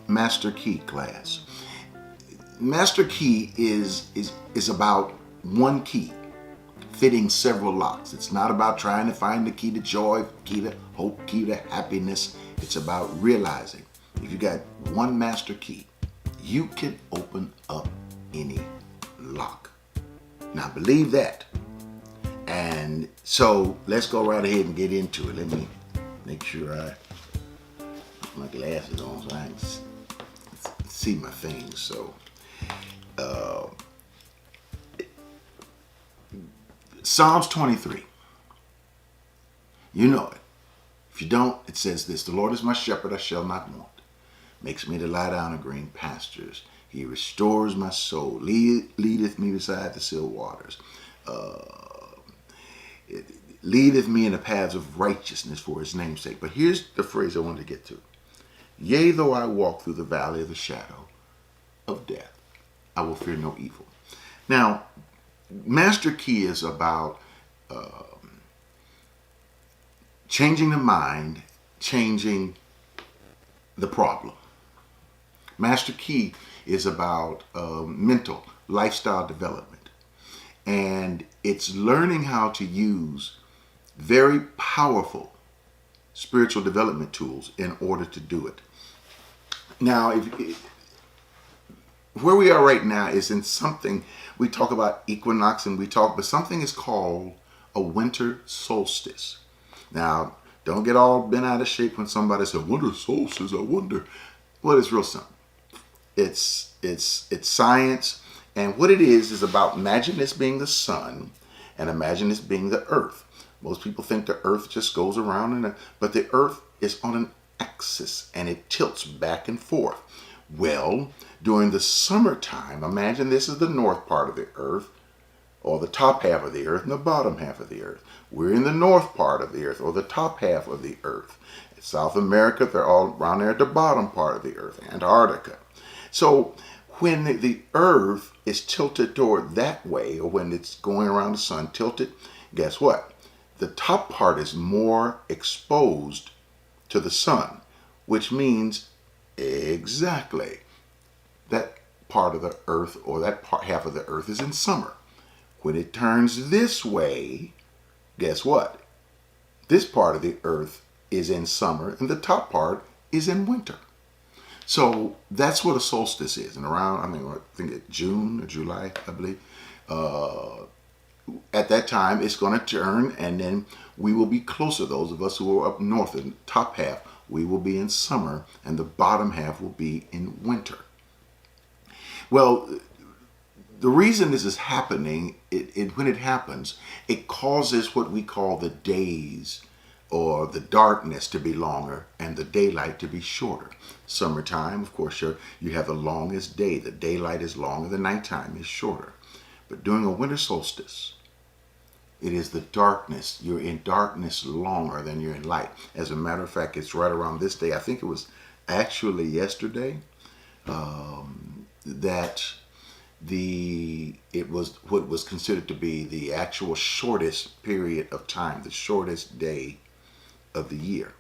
Master Key class. Master Key is about one key fitting several locks. It's not about trying to find the key to joy, key to hope, key to happiness. It's about realizing if you got one master key, you can open up any lock. Now believe that. And so let's go right ahead and get into it. Let me make sure I put my glasses on so I can see my things. So Psalms 23. You know it. If you don't, it says this: the Lord is my shepherd, I shall not want. Makes me to lie down in green pastures. He restores my soul. Leadeth me beside the still waters. It leadeth me in the paths of righteousness for his name's sake. But here's the phrase I wanted to get to. Yea, though I walk through the valley of the shadow of death, I will fear no evil. Now, Master Key is about changing the mind, changing the problem. Master Key is about mental, lifestyle development. And it's learning how to use very powerful spiritual development tools in order to do it. Now, where we are right now is in something, we talk about equinox but something is called a winter solstice. Now, don't get all bent out of shape when somebody says winter solstice, I wonder. Well, it's real simple. It's science, and what it is about, imagine this being the sun and imagine this being the earth. Most people think the earth just goes around, but the earth is on an axis and it tilts back and forth. Well, during the summertime, imagine this is the north part of the earth, or the top half of the earth and the bottom half of the earth. We're in the north part of the earth, or the top half of the earth. In South America, they're all around there at the bottom part of the earth, Antarctica. So when the earth is tilted toward that way, or when it's going around the sun tilted, guess what? The top part is more exposed to the sun, which means exactly that part of the earth, or that half of the earth, is in summer. When it turns this way, guess what? This part of the earth is in summer and the top part is in winter. So that's what a solstice is. And around, I think it's June or July, I believe. At that time, it's going to turn, and then we will be closer. Those of us who are up north in the top half, we will be in summer, and the bottom half will be in winter. Well, the reason this is happening, when it happens, it causes what we call the days, or the darkness, to be longer and the daylight to be shorter. Summertime, of course, you have the longest day. The daylight is longer, the nighttime is shorter. But during a winter solstice, it is the darkness. You're in darkness longer than you're in light. As a matter of fact, it's right around this day. I think it was actually yesterday that it was what was considered to be the actual shortest period of time, the shortest day of the year.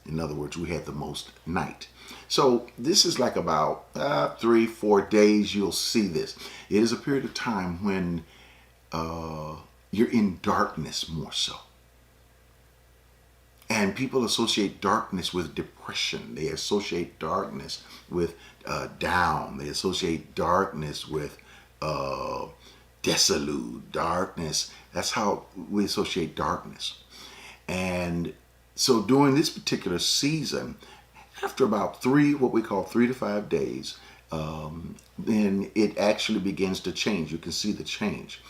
In other words, we had the most night. So this is like about 3-4 days you'll see this. It is a period of time when you're in darkness more so. And people associate darkness with depression. They associate darkness with down. They associate darkness with desolate, darkness. That's how we associate darkness. And so during this particular season, after about what we call 3 to 5 days, then it actually begins to change. You can see the change.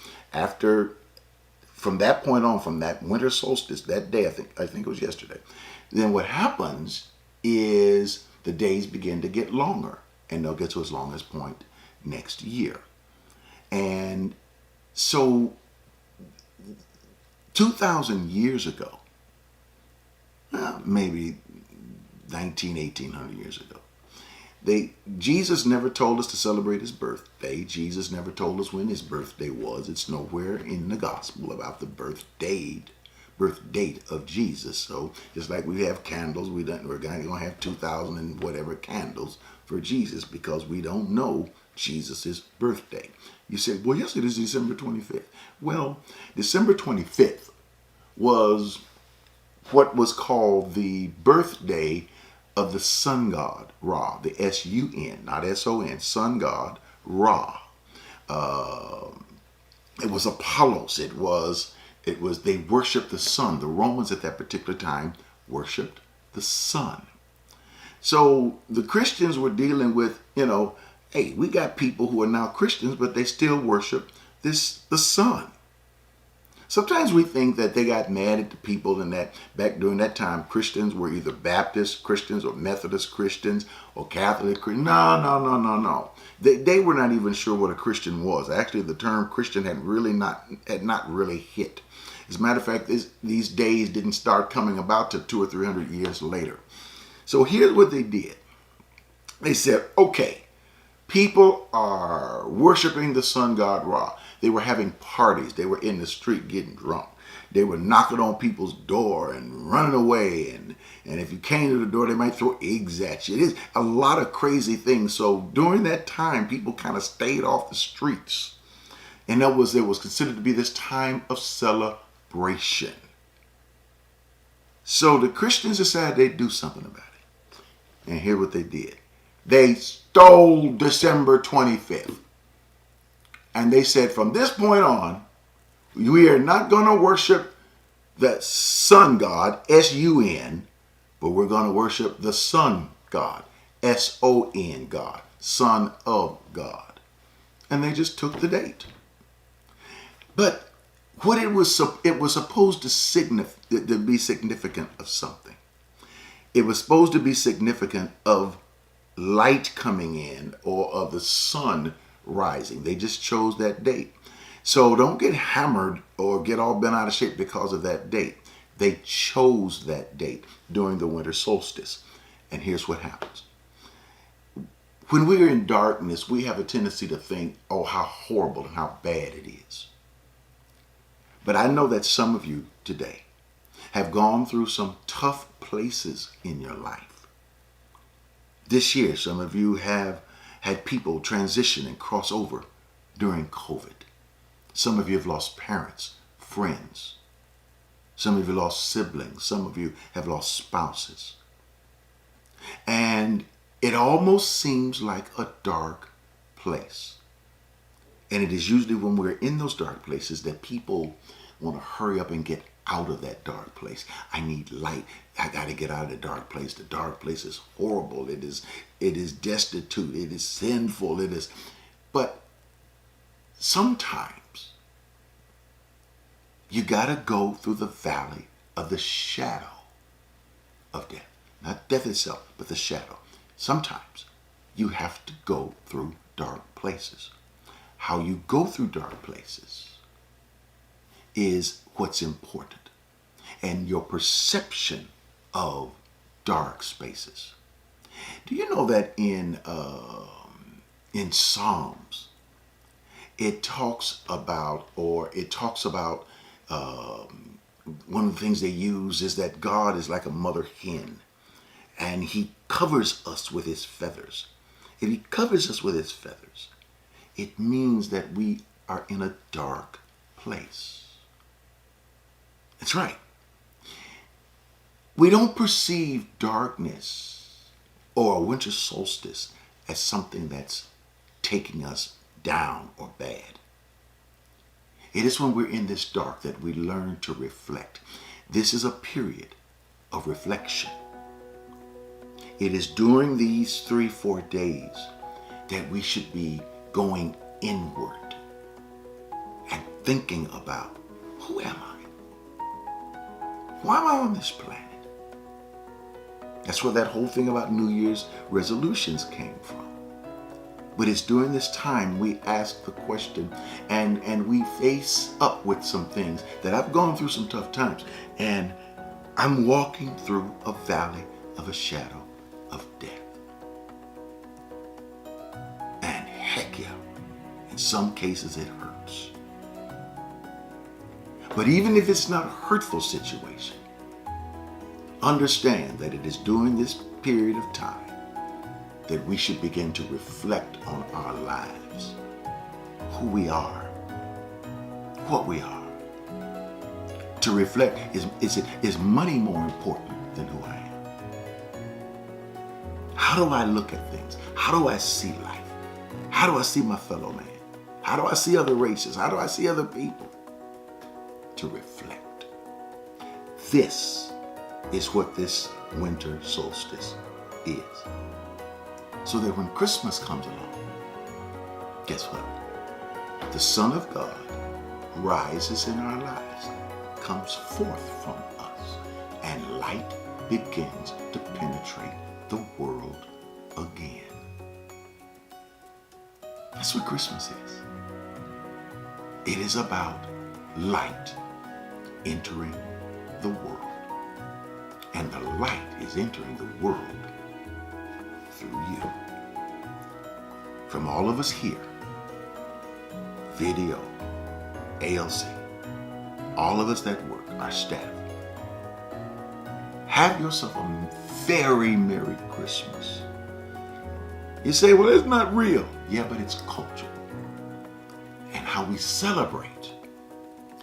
From that point on, from that winter solstice, that day, I think it was yesterday, then what happens is the days begin to get longer, and they'll get to as long as point next year. And so 2,000 years ago, maybe 1800 years ago, Jesus never told us to celebrate his birthday. Jesus never told us when his birthday was. It's nowhere in the gospel about the birth date of Jesus. So just like we have candles, we're going to have 2,000 and whatever candles for Jesus because we don't know Jesus' birthday. You say, well, yes, it is December 25th. Well, December 25th was what was called the birthday of the sun god Ra, the S-U-N, not S-O-N, sun god Ra. It was Apollos. They worshiped the sun. The Romans at that particular time worshiped the sun. So the Christians were dealing with, hey, we got people who are now Christians, but they still worship the sun. Sometimes we think that they got mad at the people and that back during that time, Christians were either Baptist Christians or Methodist Christians or Catholic Christians. No. They were not even sure what a Christian was. Actually, the term Christian had not really hit. As a matter of fact, these days didn't start coming about till 200 or 300 years later. So here's what they did. They said, okay, people are worshiping the sun god Ra. They were having parties. They were in the street getting drunk. They were knocking on people's door and running away. And if you came to the door, they might throw eggs at you. It is a lot of crazy things. So during that time, people kind of stayed off the streets. And there was considered to be this time of celebration. So the Christians decided they'd do something about it. And here's what they did. They stole December 25th. And they said, from this point on, we are not going to worship the sun god, S-U-N, but we're going to worship the sun god, S-O-N God, son of God. And they just took the date. But what it was supposed to be significant of something. It was supposed to be significant of light coming in or of the sun rising. They just chose that date. So don't get hammered or get all bent out of shape because of that date. They chose that date during the winter solstice. And here's what happens. When we're in darkness, we have a tendency to think, oh, how horrible and how bad it is. But I know that some of you today have gone through some tough places in your life. This year, some of you have had people transition and cross over during COVID. Some of you have lost parents, friends. Some of you lost siblings. Some of you have lost spouses. And it almost seems like a dark place. And it is usually when we're in those dark places that people want to hurry up and get out of that dark place. I need light. I got to get out of the dark place. The dark place is horrible. It is destitute. It is sinful. But sometimes you got to go through the valley of the shadow of death. Not death itself, but the shadow. Sometimes you have to go through dark places. How you go through dark places is what's important, and your perception of dark spaces. Do you know that in Psalms it talks about one of the things they use is that God is like a mother hen, and he covers us with his feathers. If he covers us with his feathers, it means that we are in a dark place. That's right. We don't perceive darkness or a winter solstice as something that's taking us down or bad. It is when we're in this dark that we learn to reflect. This is a period of reflection. It is during these 3-4 days that we should be going inward and thinking about, who am I? Why am I on this planet? That's where that whole thing about New Year's resolutions came from. But it's during this time we ask the question and we face up with some things that I've gone through some tough times. And I'm walking through a valley of a shadow of death. And heck yeah, in some cases it hurts. But even if it's not a hurtful situation, understand that it is during this period of time that we should begin to reflect on our lives, who we are, what we are. To reflect, is money more important than who I am? How do I look at things? How do I see life? How do I see my fellow man? How do I see other races? How do I see other people? To reflect. This is what this winter solstice is. So that when Christmas comes along, guess what? The Son of God rises in our lives, comes forth from us, and light begins to penetrate the world again. That's what Christmas is. It is about light entering the world. And the light is entering the world through you. From all of us here, video, ALC, all of us that work, our staff, have yourself a very Merry Christmas. You say, well, it's not real. Yeah, but it's culture. And how we celebrate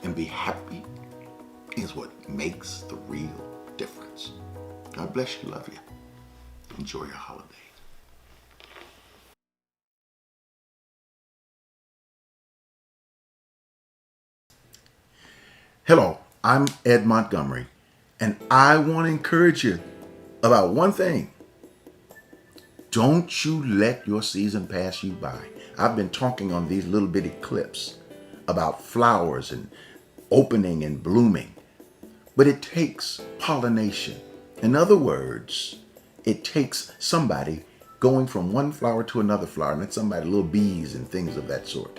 and be happy is what makes the real difference. God bless you. Love you. Enjoy your holiday. Hello, I'm Ed Montgomery, and I want to encourage you about one thing. Don't you let your season pass you by. I've been talking on these little bitty clips about flowers and opening and blooming, but it takes pollination. In other words, it takes somebody going from one flower to another flower, and that's somebody, little bees and things of that sort.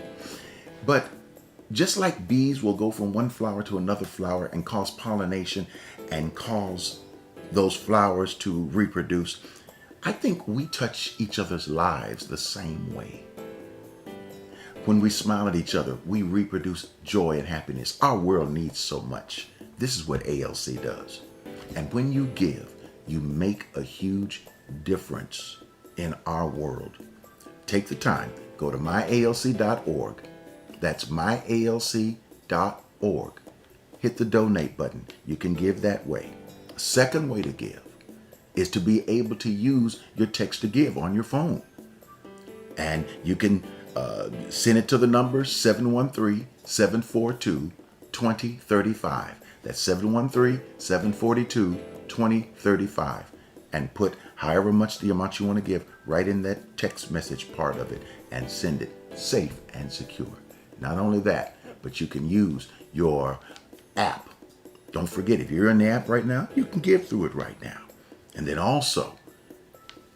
But just like bees will go from one flower to another flower and cause pollination and cause those flowers to reproduce, I think we touch each other's lives the same way. When we smile at each other, we reproduce joy and happiness. Our world needs so much. This is what ALC does. And when you give, you make a huge difference in our world. Take the time, go to myalc.org. That's myalc.org. Hit the donate button. You can give that way. A second way to give is to be able to use your text to give on your phone. And you can send it to the number 713-742-2035. That's 713-742-2035. And put however much the amount you want to give right in that text message part of it and send it safe and secure. Not only that, but you can use your app. Don't forget, if you're in the app right now, you can give through it right now. And then also,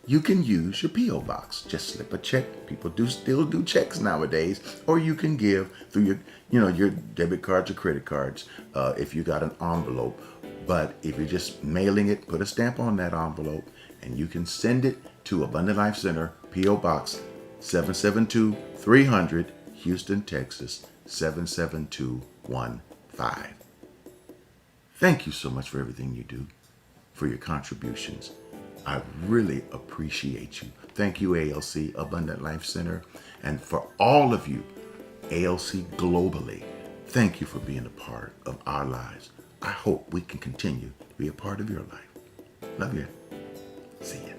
you can use your P.O. box. Just slip a check. People still do checks nowadays. Or you can give through your debit cards or credit cards if you got an envelope. But if you're just mailing it, put a stamp on that envelope, and you can send it to Abundant Life Center, P.O. Box 772-300, Houston, Texas 77215. Thank you so much for everything you do, for your contributions. I really appreciate you. Thank you, ALC, Abundant Life Center, and for all of you, ALC globally. Thank you for being a part of our lives. I hope we can continue to be a part of your life. Love you. See ya.